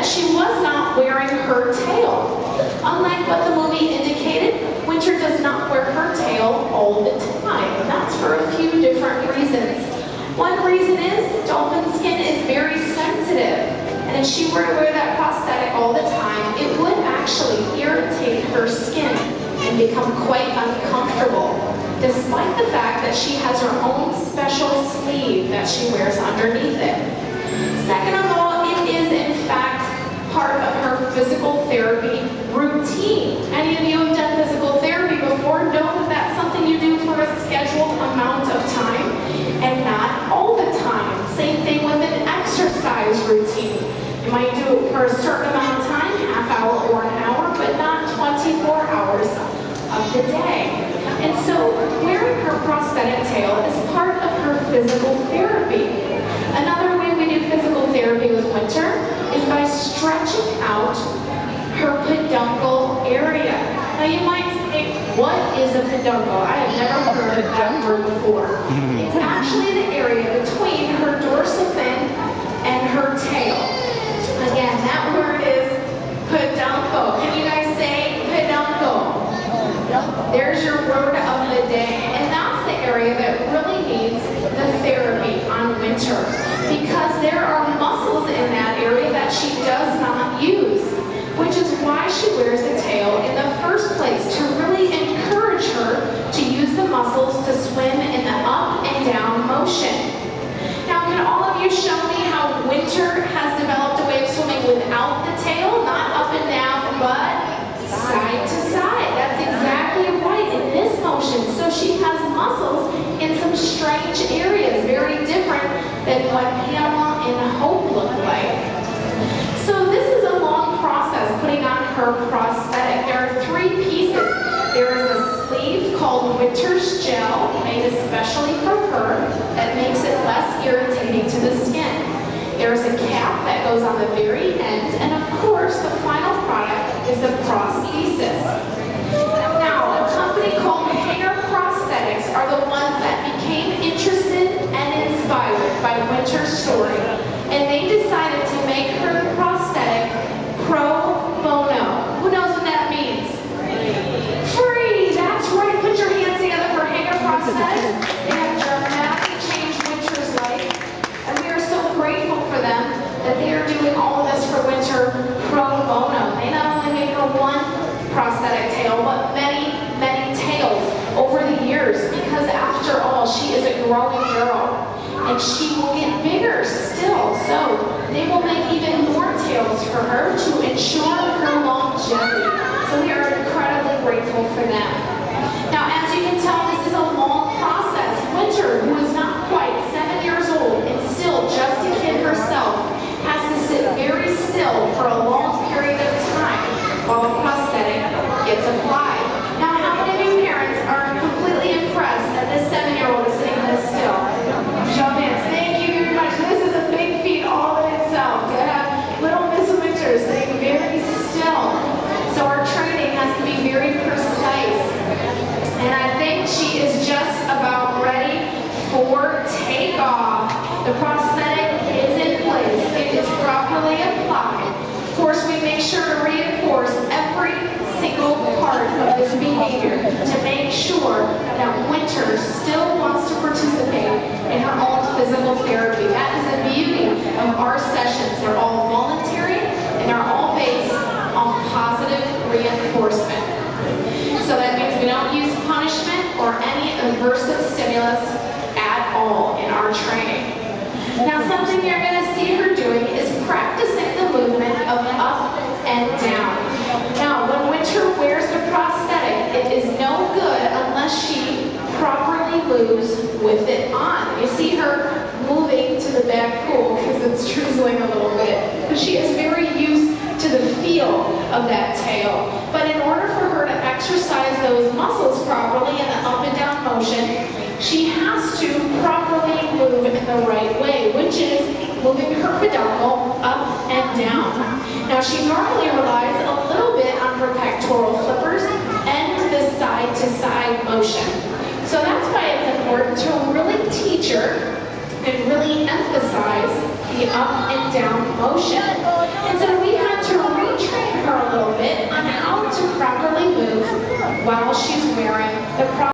she was not wearing her tail. Unlike what the movie indicated, Winter does not wear her tail all the time. And that's for a few different reasons. One reason is Dolphin's skin is very sensitive. And if she were to wear that prosthetic all the time, it would actually irritate her skin and become quite uncomfortable, despite the fact that she has her own special sleeve that she wears underneath it. Second of all, it is in fact part of her physical therapy routine. Any of you have done physical therapy before know that that's something you do for a scheduled amount of time and not all the time. Same thing with an exercise routine. You might do it for a certain amount of time, half hour or an hour, but not 24 hours of the day. And so wearing her prosthetic tail is part of her physical therapy. Another way we do physical therapy with Winter is by stretching out her peduncle area. Now you might say, what is a peduncle? I have never heard that word before. It's actually the area between her dorsal fin and her tail. Again, that word is peduncle. Can you guys say peduncle? There's your word of the day. And that's the area that really needs the therapy on Winter, because there are muscles in that area that she does not use, which is why she wears the tail in the first place, to really encourage her to use the muscles to swim in the up and down motion. Now, can all of you show me how Winter has developed a way of swimming without the tail? Not up and down, but side to side. That's exactly right, in this motion. So she has muscles in some strange areas, very different than what Pamela and Hope look like. So this is a long process, putting on her prosthetic. There are 3 pieces. There is a sleeve called Winter's Gel, made especially for her, that makes it less irritating to the skin. There's a cap that goes on the very end, and of course, the final product is the prosthesis. Now, a company called Hanger Prosthetics are the ones that became interested and inspired by Winter's story, and they decided to make her prosthetic pro bono. Who knows what that means? Free! That's right. Put your hands together for Hanger Prosthetics. They have dramatically changed Winter's life, and we are so grateful for them that they are doing all of this for Winter pro bono. They not only made her one prosthetic tail, but many, many tails over the years, because after all, she is a growing girl, and she will get bigger still. So they will make even more tails for her to ensure her longevity. So we are incredibly grateful for them. Now, as you can tell, this is a long process. Winter, who is not quite 7 years old and still just a kid herself, has to sit very still for a long period of time while the prosthetic gets applied. Now, how many of you parents are completely impressed that this 7-year-old is sitting this still? Show hands. Thank you very much. This is a big feat all in itself, to have little Miss Winter sitting very still. So our training has to be very precise. And I think she is just about ready for takeoff. The prosthetic is in place. It is properly applied. Of course, we make sure to reinforce every single part of this behavior to make sure that Winter still wants to participate in her own physical therapy. That is the beauty of our sessions. They're all voluntary, and they're all based on positive reinforcement. So that means we don't use punishment or any aversive stimulus at all in our training. Now, something you're going to see her doing is practicing the movement of up and down. Now, when Winter wears the prosthetic, it is no good unless she properly moves with it on. You see her moving to the back pool because it's drizzling a little bit, but she is very used to the feel of that tail. But in order for her to exercise those muscles properly in the up and down motion, she has to properly move in the right way, which is moving her peduncle up and down. Now, she normally relies a little bit on her pectoral flippers and the side-to-side motion. So that's why it's important to really teach her and really emphasize the up and down motion. And so we have while she's wearing the cross.